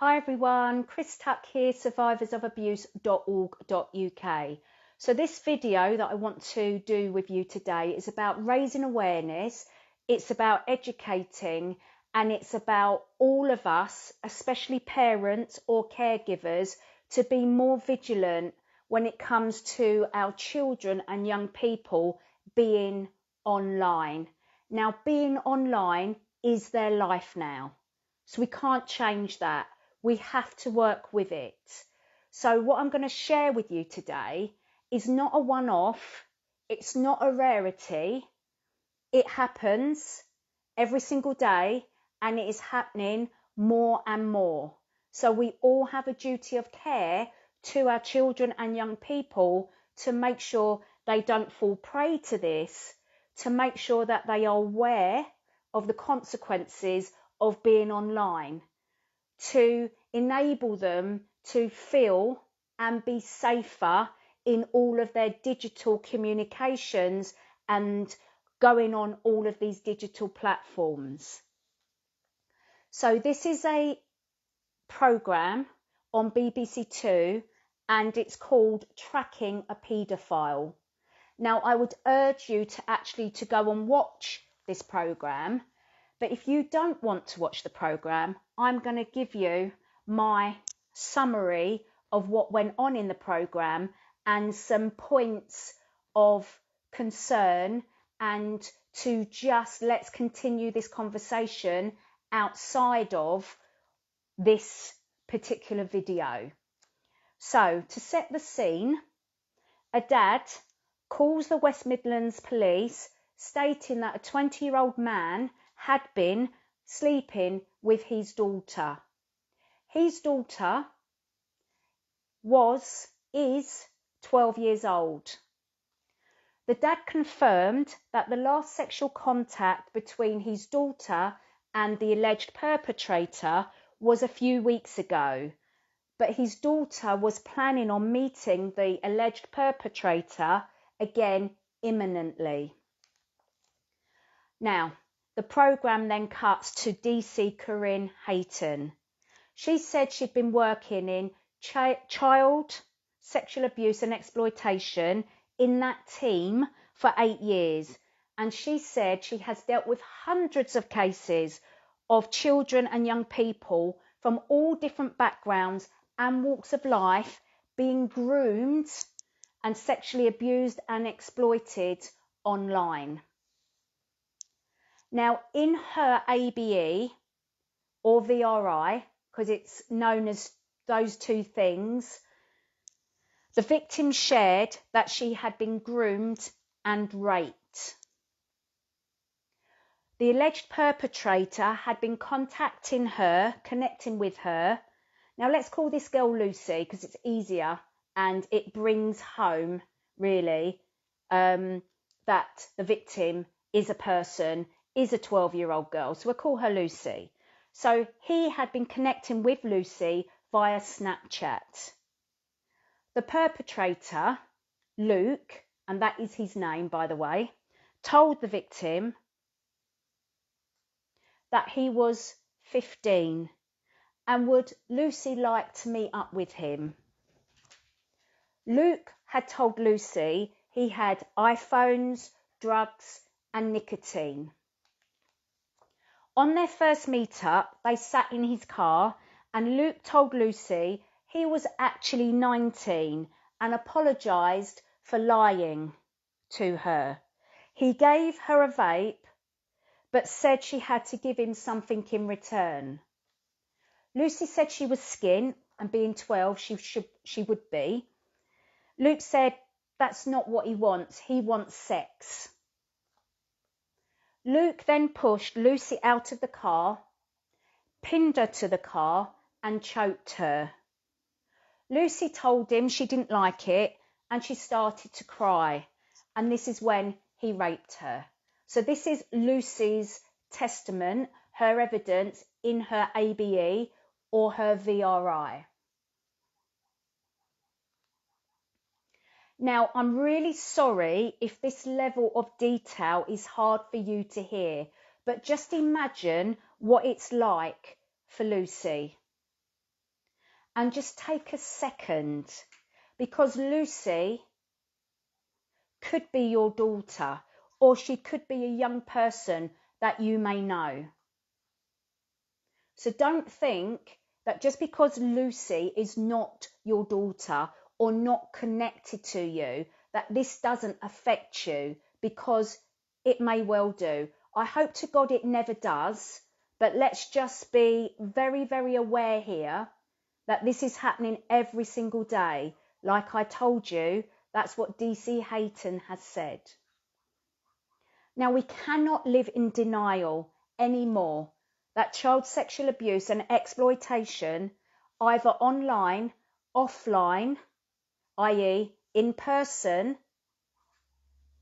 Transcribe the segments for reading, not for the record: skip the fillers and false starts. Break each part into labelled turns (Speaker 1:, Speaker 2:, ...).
Speaker 1: Hi everyone, Chris Tuck here, survivorsofabuse.org.uk. So this video that I want to do with you today is about raising awareness, it's about educating, and it's about all of us, especially parents or caregivers, to be more vigilant when it comes to our children and young people being online. Now, being online is their life now, so we can't change that. We have to work with it. So what I'm going to share with you today is not a one-off. It's not a rarity. It happens every single day, and it is happening more and more. So we all have a duty of care to our children and young people to make sure they don't fall prey to this, to make sure that they are aware of the consequences of being online, to enable them to feel and be safer in all of their digital communications and going on all of these digital platforms. So this is a programme on BBC Two and it's called Tracking a Paedophile. Now, I would urge you to actually go and watch this programme, but if you don't want to watch the programme, I'm going to give you my summary of what went on in the programme and some points of concern, and to just let's continue this conversation outside of this particular video. So, to set the scene, a dad calls the West Midlands Police stating that a 20-year-old man had been sleeping with his daughter. His daughter is 12 years old. The dad confirmed that the last sexual contact between his daughter and the alleged perpetrator was a few weeks ago, but his daughter was planning on meeting the alleged perpetrator again imminently. Now, the programme then cuts to DC Corinne Haton. She said she'd been working in child sexual abuse and exploitation in that team for 8 years, and she said she has dealt with hundreds of cases of children and young people from all different backgrounds and walks of life being groomed and sexually abused and exploited online. Now, in her ABE or VRI, because it's known as those two things, the victim shared that she had been groomed and raped. The alleged perpetrator had been contacting her, connecting with her. Now, let's call this girl Lucy because it's easier and it brings home, really, that the victim is a person, is a 12-year-old girl. So we'll call her Lucy. So he had been connecting with Lucy via Snapchat. The perpetrator, Luke, and that is his name, by the way, told the victim that he was 15 and would Lucy like to meet up with him. Luke had told Lucy he had iPhones, drugs and nicotine. On their first meet-up, they sat in his car and Luke told Lucy he was actually 19 and apologised for lying to her. He gave her a vape but said she had to give him something in return. Lucy said she was skint, and being 12 she would be. Luke said that's not what he wants sex. Luke then pushed Lucy out of the car, pinned her to the car and choked her. Lucy told him she didn't like it and she started to cry, and this is when he raped her. So this is Lucy's testament, her evidence in her ABE or her VRI. Now, I'm really sorry if this level of detail is hard for you to hear, but just imagine what it's like for Lucy. and just take a second, because Lucy could be your daughter, or she could be a young person that you may know. So don't think that just because Lucy is not your daughter or not connected to you, that this doesn't affect you, because it may well do. I hope to God it never does, but let's just be very, very aware here that this is happening every single day. Like I told you, that's what DC Haton has said. Now, we cannot live in denial anymore that child sexual abuse and exploitation, either online, offline, i.e. in person,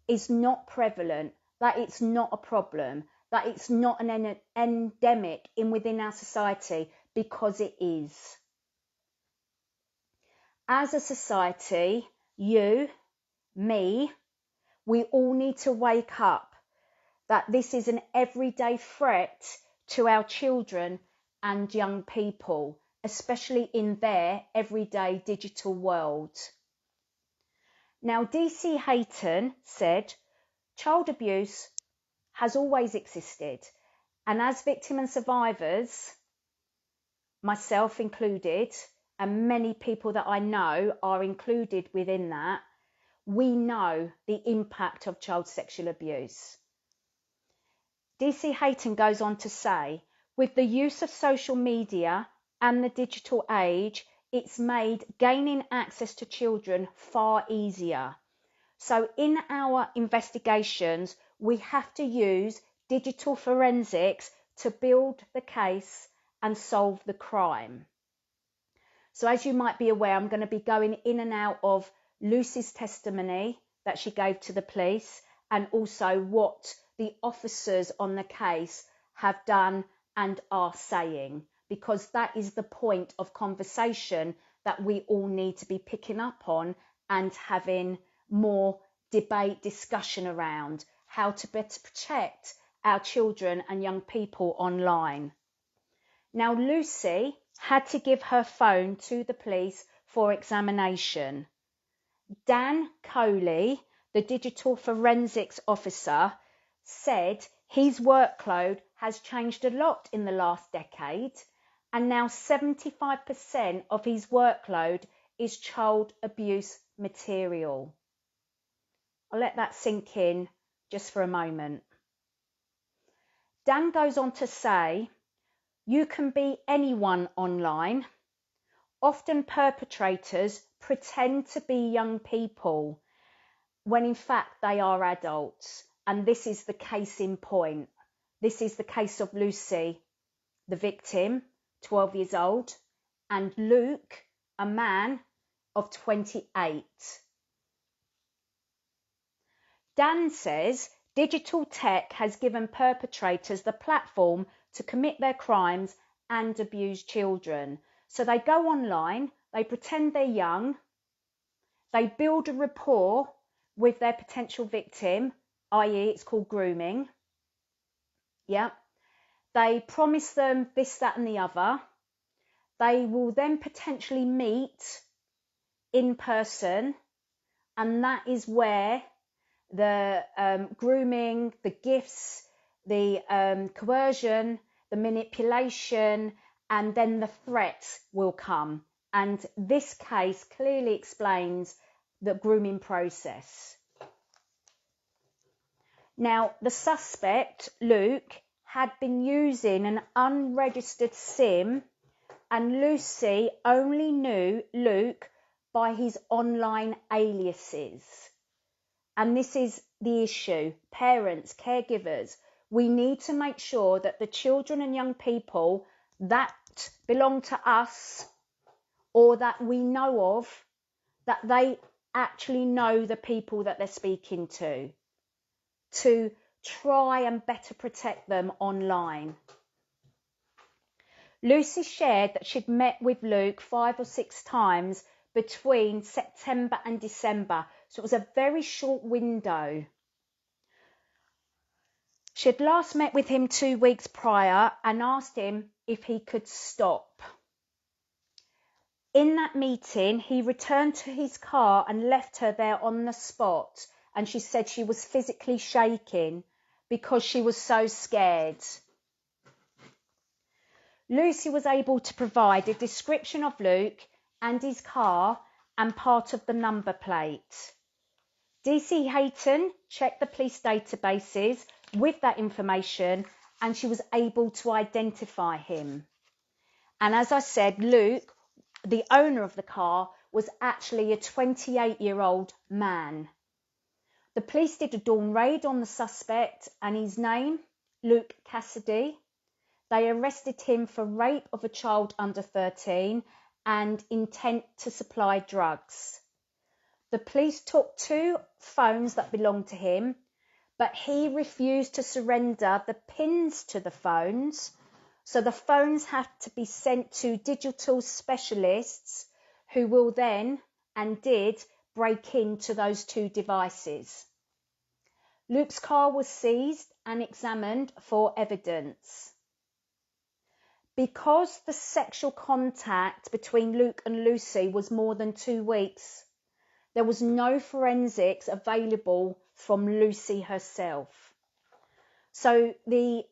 Speaker 1: is not prevalent, that it's not a problem, that it's not an endemic within our society, because it is. As a society, you, me, we all need to wake up that this is an everyday threat to our children and young people, especially in their everyday digital world. Now, DC Haton said, child abuse has always existed, and as victims and survivors, myself included, and many people that I know are included within that, we know the impact of child sexual abuse. DC Haton goes on to say, with the use of social media and the digital age, it's made gaining access to children far easier. So in our investigations, we have to use digital forensics to build the case and solve the crime. So as you might be aware, I'm going to be going in and out of Lucy's testimony that she gave to the police, and also what the officers on the case have done and are saying, because that is the point of conversation that we all need to be picking up on and having more debate, discussion around how to better protect our children and young people online. Now, Lucy had to give her phone to the police for examination. Dan Coley, the digital forensics officer, said his workload has changed a lot in the last decade, and now 75% of his workload is child abuse material. I'll let that sink in just for a moment. Dan goes on to say, you can be anyone online. Often perpetrators pretend to be young people when in fact they are adults. And this is the case in point. This is the case of Lucy, the victim, 12 years old, and Luke, a man of 28. Dan says digital tech has given perpetrators the platform to commit their crimes and abuse children. So they go online, they pretend they're young, they build a rapport with their potential victim, i.e. it's called grooming. Yeah. They promise them this, that and the other. They will then potentially meet in person, and that is where the grooming, the gifts, the coercion, the manipulation, and then the threats will come. And this case clearly explains the grooming process. Now, the suspect, Luke, had been using an unregistered SIM, and Lucy only knew Luke by his online aliases. And this is the issue. Parents, caregivers, we need to make sure that the children and young people that belong to us or that we know of, that they actually know the people that they're speaking to try and better protect them online. Lucy shared that she'd met with Luke 5 or 6 times between September and December, so it was a very short window. She had last met with him 2 weeks prior and asked him if he could stop. In that meeting, he returned to his car and left her there on the spot, and she said she was physically shaking because she was so scared. Lucy was able to provide a description of Luke and his car and part of the number plate. DC Haton checked the police databases with that information, and she was able to identify him. And as I said, Luke, the owner of the car, was actually a 28-year-old man. The police did a dawn raid on the suspect, and his name, Luke Cassidy. They arrested him for rape of a child under 13 and intent to supply drugs. The police took 2 phones that belonged to him, but he refused to surrender the pins to the phones. So the phones had to be sent to digital specialists who will then, and did, break into those 2 devices. Luke's car was seized and examined for evidence. Because the sexual contact between Luke and Lucy was more than 2 weeks, there was no forensics available from Lucy herself. So the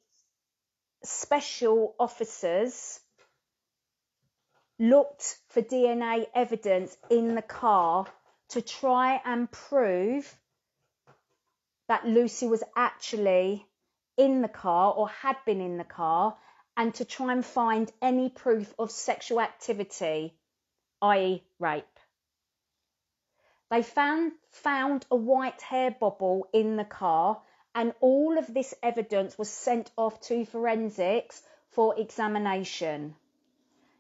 Speaker 1: special officers looked for DNA evidence in the car to try and prove that Lucy was actually in the car or had been in the car, and to try and find any proof of sexual activity, i.e. rape. They found a white hair bobble in the car, and all of this evidence was sent off to forensics for examination.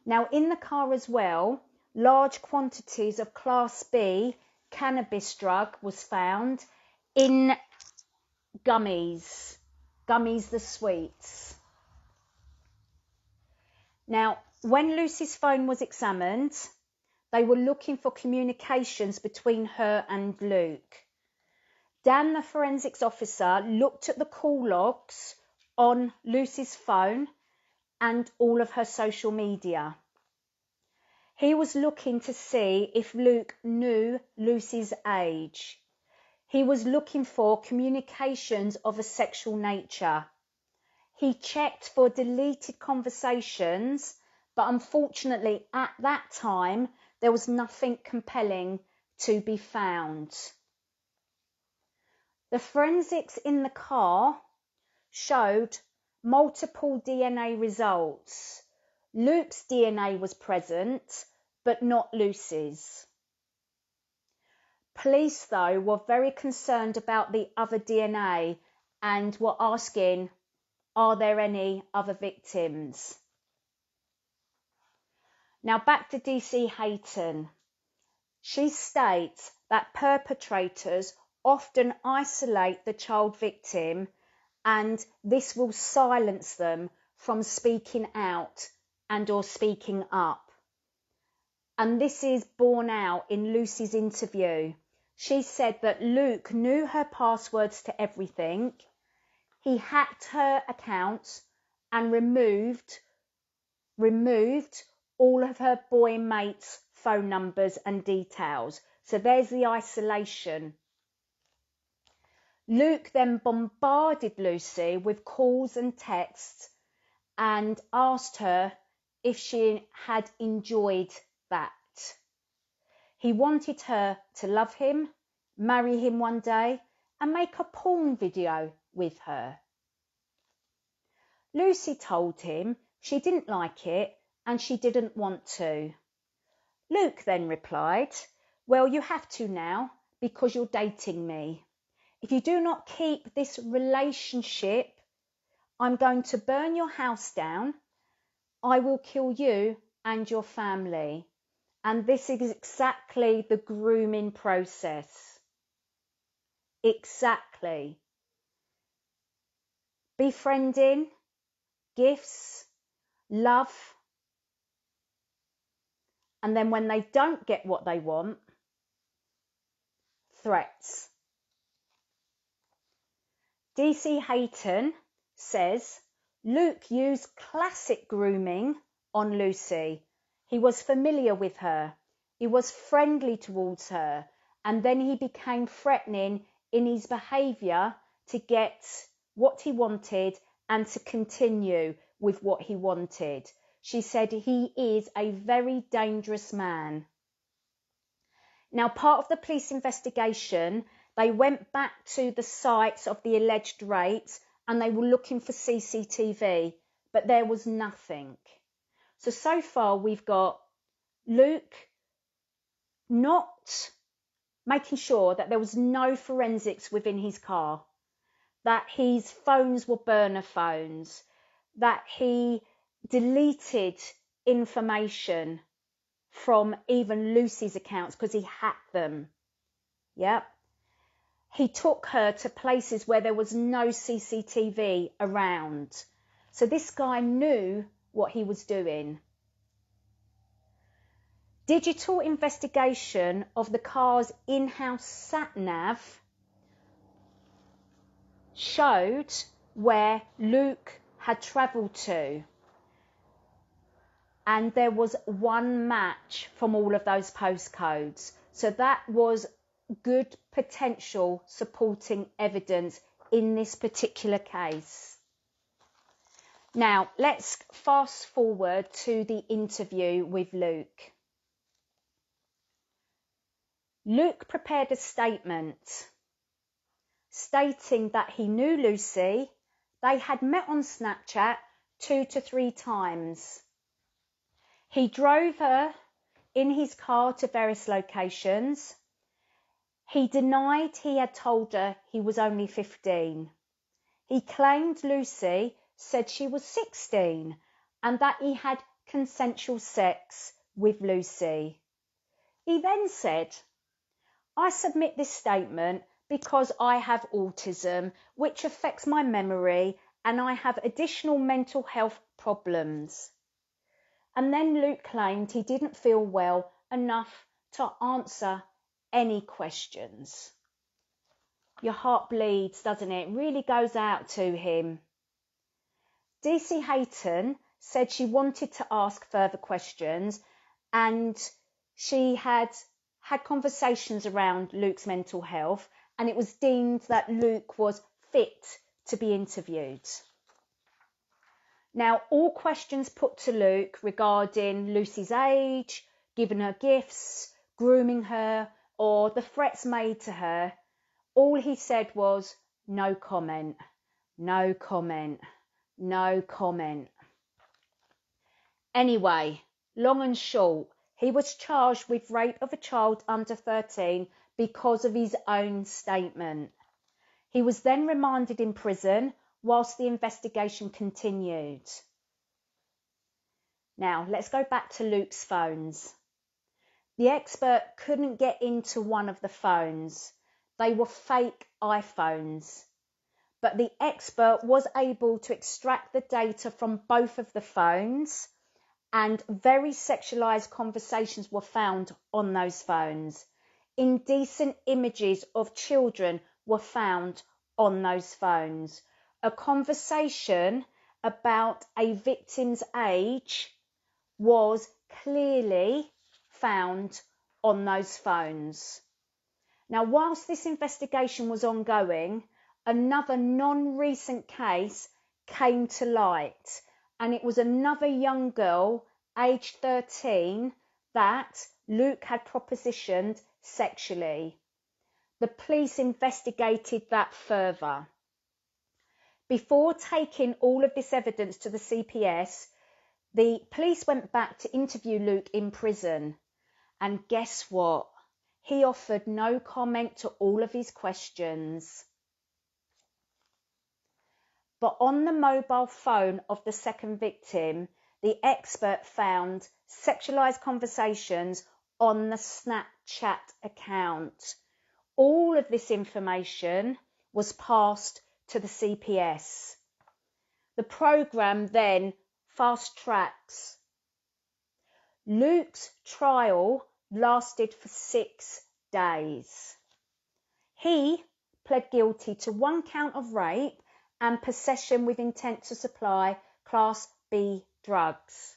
Speaker 1: Now, in the car as well, large quantities of Class B cannabis drug was found in gummies the sweets. Now, when Lucy's phone was examined, they were looking for communications between her and Luke. Dan, the forensics officer, looked at the call logs on Lucy's phone and all of her social media. He was looking to see if Luke knew Lucy's age. He was looking for communications of a sexual nature. He checked for deleted conversations, but unfortunately at that time there was nothing compelling to be found. The forensics in the car showed multiple DNA results. Luke's DNA was present, but not Lucy's. Police, though, were very concerned about the other DNA and were asking, are there any other victims? Now back to DC Haton. She states that perpetrators often isolate the child victim, and this will silence them from speaking out and or speaking up. And this is borne out in Lucy's interview. She said that Luke knew her passwords to everything. He hacked her account and removed all of her boy mates' phone numbers and details. So there's the isolation. Luke then bombarded Lucy with calls and texts and asked her if she had enjoyed that. He wanted her to love him, marry him one day, and make a porn video with her. Lucy told him she didn't like it and she didn't want to. Luke then replied, well, you have to now because you're dating me. If you do not keep this relationship, I'm going to burn your house down. I will kill you and your family. And this is exactly the grooming process. Exactly. Befriending, gifts, love, and then when they don't get what they want, threats. DC Haton says Luke used classic grooming on Lucy. He was familiar with her. He was friendly towards her. And then he became threatening in his behaviour to get what he wanted and to continue with what he wanted. She said he is a very dangerous man. Now, part of the police investigation, they went back to the sites of the alleged rapes and they were looking for CCTV, but there was nothing. So far we've got Luke not making sure that there was no forensics within his car, that his phones were burner phones, that he deleted information from even Lucy's accounts because he hacked them. Yep. He took her to places where there was no CCTV around. So this guy knew what he was doing. Digital investigation of the car's in-house sat-nav showed where Luke had travelled to. And there was one match from all of those postcodes. So that was good potential supporting evidence in this particular case. Now, let's fast forward to the interview with Luke. Luke prepared a statement stating that he knew Lucy. They had met on Snapchat 2 to 3 times. He drove her in his car to various locations. He denied he had told her he was only 15. He claimed Lucy said she was 16 and that he had consensual sex with Lucy. He then said, "I submit this statement because I have autism, which affects my memory, and I have additional mental health problems." And then Luke claimed he didn't feel well enough to answer any questions. Your heart bleeds, doesn't it? It really goes out to him. DC Haton said she wanted to ask further questions and she had conversations around Luke's mental health, and it was deemed that Luke was fit to be interviewed. Now, all questions put to Luke regarding Lucy's age, giving her gifts, grooming her, or the threats made to her, all he said was, "No comment, no comment, no comment." Anyway, long and short, he was charged with rape of a child under 13 because of his own statement. He was then remanded in prison whilst the investigation continued. Now, let's go back to Luke's phones. The expert couldn't get into one of the phones. They were fake iPhones. But the expert was able to extract the data from both of the phones, and very sexualized conversations were found on those phones. Indecent images of children were found on those phones. A conversation about a victim's age was clearly found on those phones. Now, whilst this investigation was ongoing, another non-recent case came to light, and it was another young girl, aged 13, that Luke had propositioned sexually. The police investigated that further. Before taking all of this evidence to the CPS, the police went back to interview Luke in prison. And guess what? He offered no comment to all of his questions. But on the mobile phone of the second victim, the expert found sexualized conversations on the Snapchat account. All of this information was passed to the CPS. The programme then fast tracks. Luke's trial lasted for 6 days. He pled guilty to 1 count of rape and possession with intent to supply Class B drugs.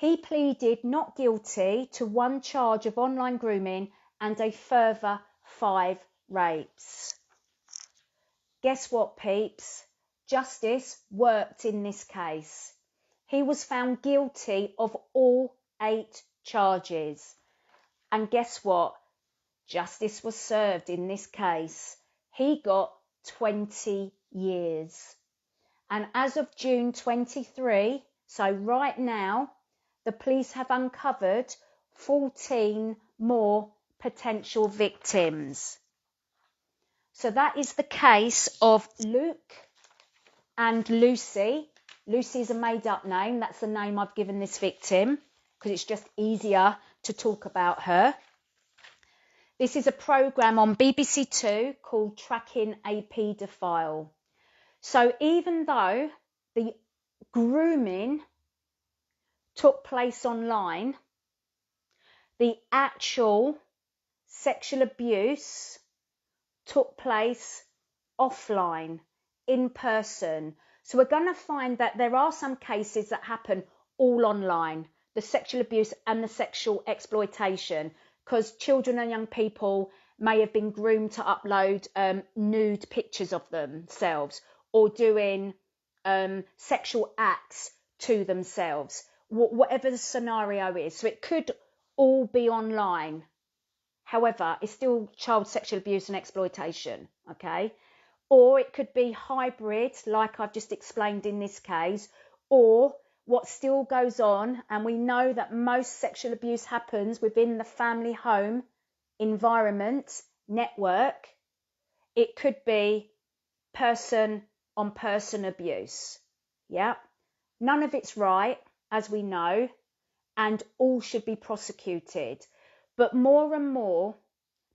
Speaker 1: He pleaded not guilty to 1 charge of online grooming and a further 5 rapes. Guess what, peeps? Justice worked in this case. He was found guilty of all 8 charges. And guess what? Justice was served in this case. He got 20 years. And as of June 23, so right now, the police have uncovered 14 more potential victims. So that is the case of Luke and Lucy. Lucy is a made-up name. That's the name I've given this victim because it's just easier to talk about her. This is a programme on BBC Two called Tracking a Paedophile. So even though the grooming took place online, the actual sexual abuse took place offline, in person. So we're going to find that there are some cases that happen all online, the sexual abuse and the sexual exploitation, because children and young people may have been groomed to upload nude pictures of themselves or doing sexual acts to themselves, whatever the scenario is. So it could all be online. However, it's still child sexual abuse and exploitation, okay? Or it could be hybrid, like I've just explained in this case, or what still goes on, and we know that most sexual abuse happens within the family home environment network. It could be person-on-person abuse, yeah? None of it's right, as we know, and all should be prosecuted. But more and more,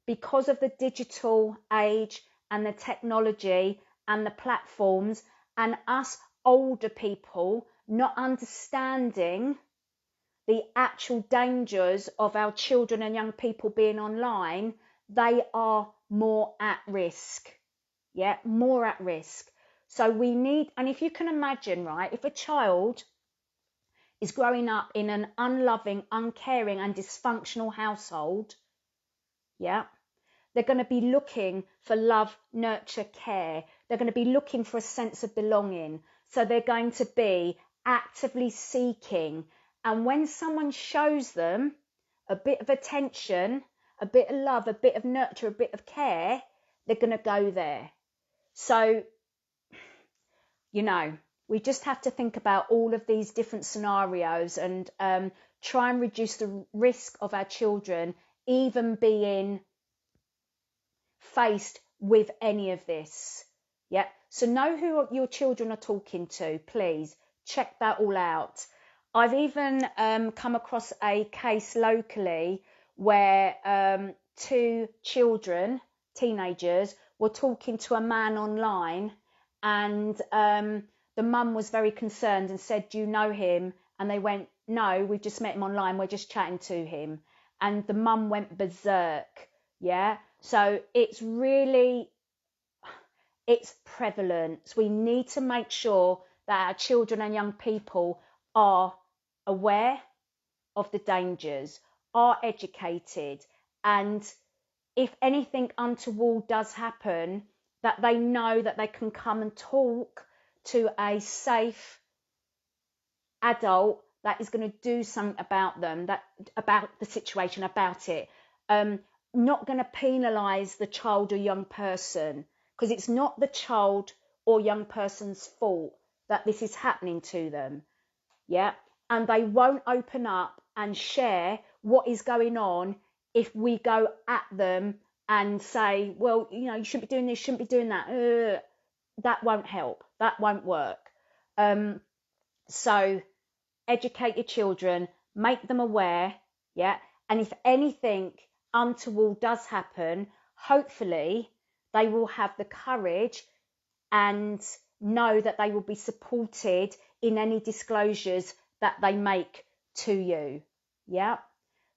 Speaker 1: because of the digital age and the technology and the platforms and us older people not understanding the actual dangers of our children and young people being online, they are more at risk. Yeah, more at risk. So we need, and if you can imagine, right, if a child is growing up in an unloving, uncaring and dysfunctional household, yeah, they're going to be looking for love, nurture, care. They're going to be looking for a sense of belonging. So they're going to be actively seeking. And when someone shows them a bit of attention, a bit of love, a bit of nurture, a bit of care, they're going to go there. So, you know, we just have to think about all of these different scenarios and try and reduce the risk of our children even being faced with any of this. Yeah, so know who your children are talking to. Please check that all out. I've even come across a case locally where 2 children, teenagers, were talking to a man online, and the mum was very concerned and said, "Do you know him?" And they went, "No, we've just met him online, we're just chatting to him." And the mum went berserk. Yeah, so it's prevalent. We need to make sure that our children and young people are aware of the dangers, are educated, and if anything untoward does happen, that they know that they can come and talk to a safe adult that is going to do something about them, about the situation, about it. Not going to penalise the child or young person, because it's not the child or young person's fault that this is happening to them. Yeah, and they won't open up and share what is going on if we go at them and say, well, you know, you shouldn't be doing this, shouldn't be doing that. That won't help. That won't work. So educate your children, make them aware, yeah, and if anything untoward does happen, hopefully they will have the courage and know that they will be supported in any disclosures that they make to you. Yeah.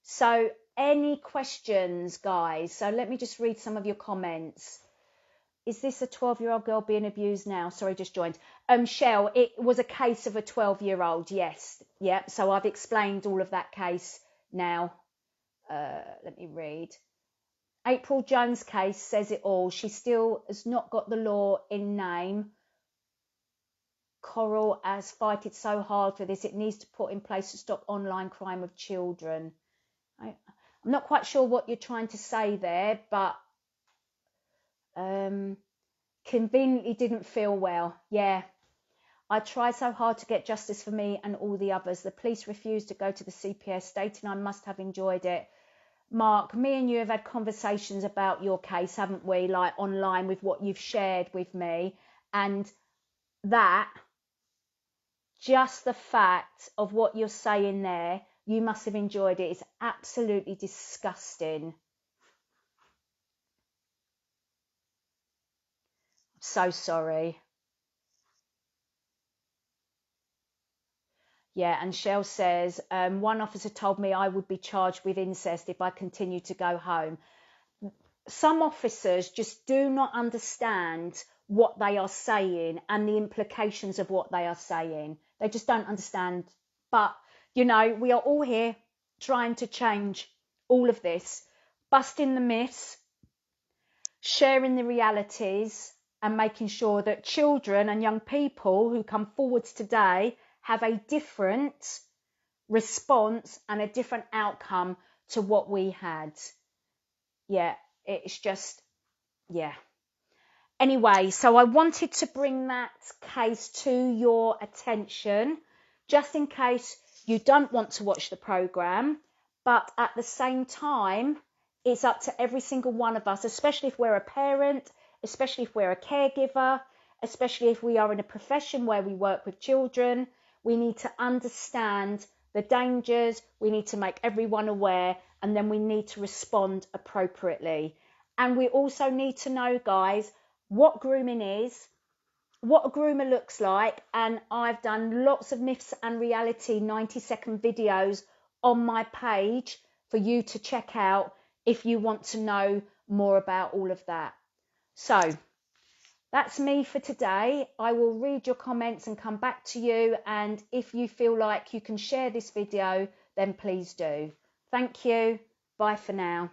Speaker 1: So any questions, guys? So let me just read some of your comments. Is this a 12-year-old girl being abused now? Sorry, just joined. Shell, it was a case of a 12-year-old, yes. Yeah, so I've explained all of that case now. Let me read. April Jones' case says it all. She still has not got the law in name. Coral has fighted so hard for this. It needs to put in place to stop online crime of children. I'm not quite sure what you're trying to say there, but conveniently didn't feel well. Yeah. I tried so hard to get justice for me and all the others. The police refused to go to the CPS, stating I must have enjoyed it. Mark, me and you have had conversations about your case, haven't we? Like online with what you've shared with me. And that, just the fact of what you're saying there, you must have enjoyed it. It's absolutely disgusting. So sorry. Yeah, and Shell says, one officer told me I would be charged with incest if I continue to go home. Some officers just do not understand what they are saying and the implications of what they are saying. They just don't understand. But, you know, we are all here trying to change all of this, busting the myths, sharing the realities, and making sure that children and young people who come forwards today have a different response and a different outcome to what we had. Yeah, it's just, yeah. Anyway, so I wanted to bring that case to your attention, just in case you don't want to watch the programme, but at the same time, it's up to every single one of us, especially if we're a parent, especially if we're a caregiver, especially if we are in a profession where we work with children. We need to understand the dangers, we need to make everyone aware, and then we need to respond appropriately. And we also need to know, guys, what grooming is, what a groomer looks like, and I've done lots of myths and reality 90-second videos on my page for you to check out if you want to know more about all of that. So that's me for today. I will read your comments and come back to you, and if you feel like you can share this video, then please do. Thank you. Bye for now.